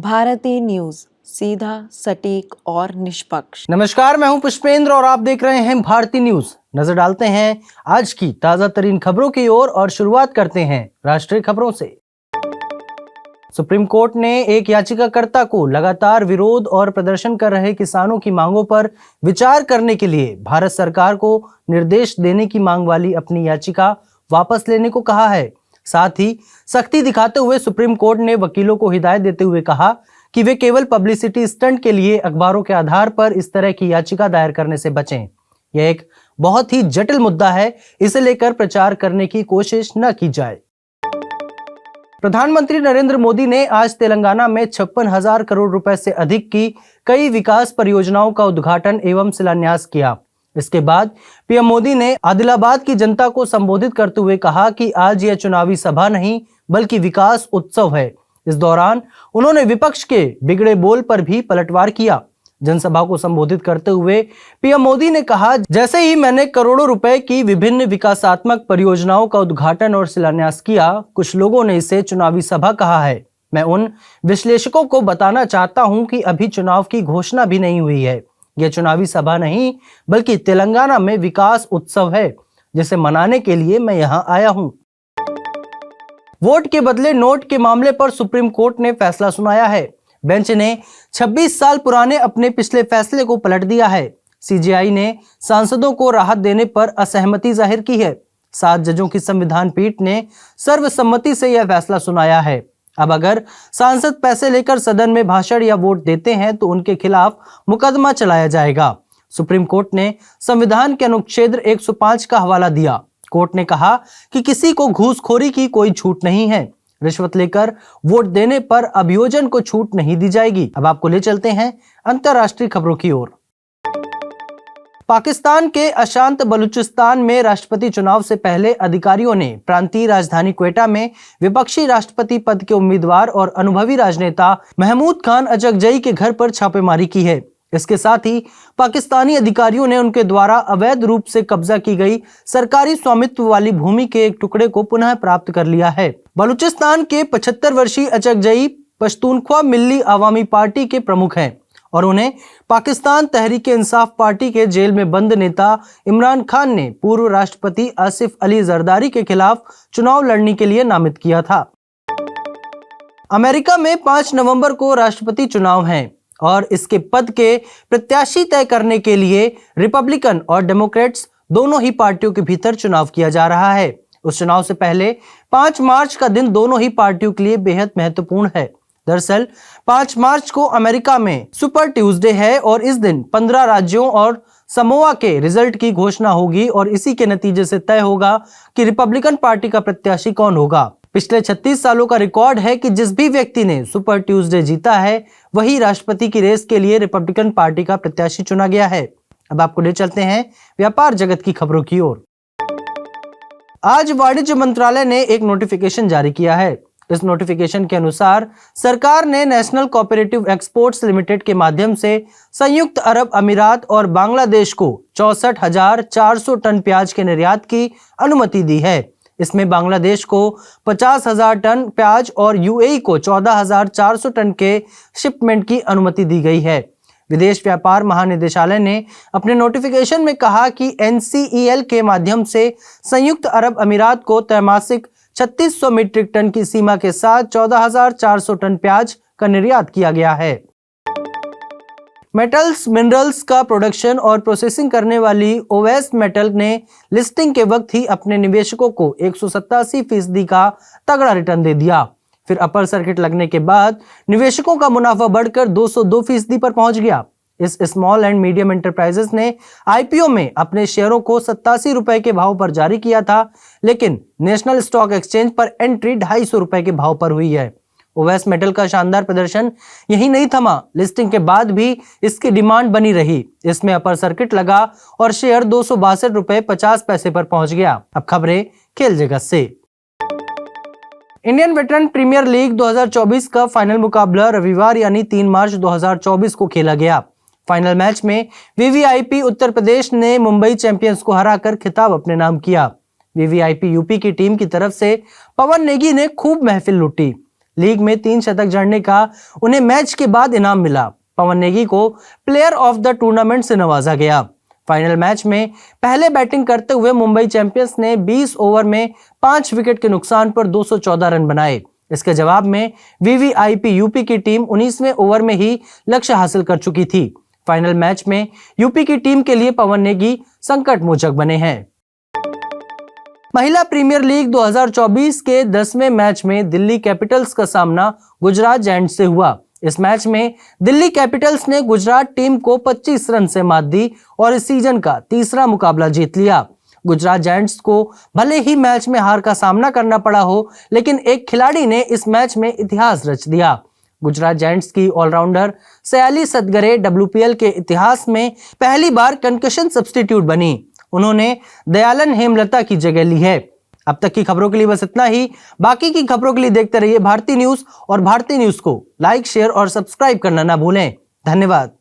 भारतीय न्यूज, सीधा, सटीक और निष्पक्ष। नमस्कार, मैं हूं पुष्पेंद्र और आप देख रहे हैं भारतीय न्यूज। नजर डालते हैं आज की ताजा तरीन खबरों की ओर और शुरुआत करते हैं राष्ट्रीय खबरों से। सुप्रीम कोर्ट ने एक याचिकाकर्ता को लगातार विरोध और प्रदर्शन कर रहे किसानों की मांगों पर विचार करने के लिए भारत सरकार को निर्देश देने की मांग वाली अपनी याचिका वापस लेने को कहा है। साथ ही सख्ती दिखाते हुए सुप्रीम कोर्ट ने वकीलों को हिदायत देते हुए कहा कि वे केवल पब्लिसिटी स्टंट के लिए अखबारों के आधार पर इस तरह की याचिका दायर करने से बचें। यह एक बहुत ही जटिल मुद्दा है, इसे लेकर प्रचार करने की कोशिश न की जाए। प्रधानमंत्री नरेंद्र मोदी ने आज तेलंगाना में 56,000 करोड़ रुपए से अधिक की कई विकास परियोजनाओं का उद्घाटन एवं शिलान्यास किया। इसके बाद पीएम मोदी ने आदिलाबाद की जनता को संबोधित करते हुए कहा कि आज यह चुनावी सभा नहीं बल्कि विकास उत्सव है। इस दौरान उन्होंने विपक्ष के बिगड़े बोल पर भी पलटवार किया। जनसभा को संबोधित करते हुए पीएम मोदी ने कहा, जैसे ही मैंने करोड़ों रुपए की विभिन्न विकासात्मक परियोजनाओं का उद्घाटन और शिलान्यास किया, कुछ लोगों ने इसे चुनावी सभा कहा है। मैं उन विश्लेषकों को बताना चाहता हूं कि अभी चुनाव की घोषणा भी नहीं हुई है। यह चुनावी सभा नहीं बल्कि तेलंगाना में विकास उत्सव है, जिसे मनाने के लिए मैं यहां आया हूं। वोट के बदले नोट के मामले पर सुप्रीम कोर्ट ने फैसला सुनाया है। बेंच ने 26 साल पुराने अपने पिछले फैसले को पलट दिया है। सीजेआई ने सांसदों को राहत देने पर असहमति जाहिर की है। 7 जजों की संविधान पीठ ने सर्वसम्मति से यह फैसला सुनाया है। अब अगर सांसद पैसे लेकर सदन में भाषण या वोट देते हैं तो उनके खिलाफ मुकदमा चलाया जाएगा। सुप्रीम कोर्ट ने संविधान के अनुच्छेद 105 का हवाला दिया। कोर्ट ने कहा कि किसी को घूसखोरी की कोई छूट नहीं है। रिश्वत लेकर वोट देने पर अभियोजन को छूट नहीं दी जाएगी। अब आपको ले चलते हैं अंतर्राष्ट्रीय खबरों की ओर। पाकिस्तान के अशांत बलूचिस्तान में राष्ट्रपति चुनाव से पहले अधिकारियों ने प्रांतीय राजधानी क्वेटा में विपक्षी राष्ट्रपति पद के उम्मीदवार और अनुभवी राजनेता महमूद खान अचकजई के घर पर छापेमारी की है। इसके साथ ही पाकिस्तानी अधिकारियों ने उनके द्वारा अवैध रूप से कब्जा की गई सरकारी स्वामित्व वाली भूमि के एक टुकड़े को पुनः प्राप्त कर लिया है। बलूचिस्तान के 75 वर्षीय अचकजई पश्तूनख्वा मिल्ली अवामी पार्टी के प्रमुख हैं और उन्हें पाकिस्तान तहरीक इंसाफ पार्टी के जेल में बंद नेता इमरान खान ने पूर्व राष्ट्रपति आसिफ अली जरदारी के खिलाफ चुनाव लड़ने के लिए नामित किया था। अमेरिका में 5 नवंबर को राष्ट्रपति चुनाव हैं और इसके पद के प्रत्याशी तय करने के लिए रिपब्लिकन और डेमोक्रेट्स दोनों ही पार्टियों के भीतर चुनाव किया जा रहा है। उस चुनाव से पहले 5 मार्च का दिन दोनों ही पार्टियों के लिए बेहद महत्वपूर्ण है। दरअसल 5 मार्च को अमेरिका में सुपर ट्यूसडे है और इस दिन 15 राज्यों और समोआ के रिजल्ट की घोषणा होगी और इसी के नतीजे से तय होगा कि रिपब्लिकन पार्टी का प्रत्याशी कौन होगा। पिछले 36 सालों का रिकॉर्ड है कि जिस भी व्यक्ति ने सुपर ट्यूसडे जीता है वही राष्ट्रपति की रेस के लिए रिपब्लिकन पार्टी का प्रत्याशी चुना गया है। अब आपको ले चलते हैं व्यापार जगत की खबरों की ओर। आज वाणिज्य मंत्रालय ने एक नोटिफिकेशन जारी किया है। इस नोटिफिकेशन के अनुसार सरकार ने नेशनल कोऑपरेटिव एक्सपोर्ट्स लिमिटेड के माध्यम से संयुक्त अरब अमीरात और बांग्लादेश को 64,400 टन प्याज के निर्यात की अनुमति दी है। इसमें बांग्लादेश को 50,000 टन प्याज और यूएई को 14,400 टन के शिपमेंट की अनुमति दी गई है। विदेश व्यापार महानिदेशालय ने अपने नोटिफिकेशन में कहा कि एनसीईएल के माध्यम से संयुक्त अरब अमीरात को त्रैमासिक 3600 मीट्रिक टन की सीमा के साथ 14,400 टन प्याज का निर्यात किया गया है। मेटल्स मिनरल्स का प्रोडक्शन और प्रोसेसिंग करने वाली ओवेस मेटल ने लिस्टिंग के वक्त ही अपने निवेशकों को 187% का तगड़ा रिटर्न दे दिया। फिर अपर सर्किट लगने के बाद निवेशकों का मुनाफा बढ़कर 202% पर पहुंच गया। इस स्मॉल एंड मीडियम एंटरप्राइजेस ने आईपीओ में अपने शेयरों को 87 रुपए के भाव पर जारी किया था, लेकिन नेशनल स्टॉक एक्सचेंज पर एंट्री 250 रुपए के भाव पर हुई है। ओवेस मेटल का शानदार प्रदर्शन यही नहीं थमा, लिस्टिंग के बाद भी इसकी डिमांड बनी रही। इसमें अपर सर्किट लगा और शेयर 262 रुपए 50 पैसे पर पहुंच गया। अब खबरें खेल जगत से। इंडियन वेटरन प्रीमियर लीग 2024 का फाइनल मुकाबला रविवार यानी 3 मार्च 2024 को खेला गया। फाइनल मैच में वीवीआईपी उत्तर प्रदेश ने मुंबई चैंपियंस को हराकर खिताब अपने नाम किया। वीवीआईपी यूपी की टीम की तरफ से पवन नेगी ने खूब महफिल लूटी। लीग में 3 शतक जड़ने का उन्हें मैच के बाद इनाम मिला। पवन नेगी को प्लेयर ऑफ द टूर्नामेंट से नवाजा गया। फाइनल मैच में पहले बैटिंग करते हुए मुंबई चैंपियंस ने 20 ओवर में 5 विकेट के नुकसान पर 214 रन बनाए। इसके जवाब में वीवीआईपी यूपी की टीम 19वें ओवर में ही लक्ष्य हासिल कर चुकी थी। फाइनल मैच में यूपी की टीम के लिए पवन नेगी संकट मोचक बने हैं। महिला प्रीमियर लीग 2024 के 10वें मैच में दिल्ली कैपिटल्स का सामना गुजरात जायंट्स से हुआ। इस मैच में दिल्ली कैपिटल्स ने गुजरात टीम को 25 रन से मात दी और इस सीजन का तीसरा मुकाबला जीत लिया। गुजरात जायंट्स को भले ही मैच में हार का सामना करना पड़ा हो, लेकिन एक खिलाड़ी ने इस मैच में इतिहास रच दिया। गुजरात जायंट्स की ऑलराउंडर सयाली सतगरे डब्ल्यूपीएल के इतिहास में पहली बार कंकशन सब्स्टिट्यूट बनी। उन्होंने दयालन हेमलता की जगह ली है। अब तक की खबरों के लिए बस इतना ही। बाकी की खबरों के लिए देखते रहिए भारती न्यूज और भारती न्यूज को लाइक, शेयर और सब्सक्राइब करना ना भूलें। धन्यवाद।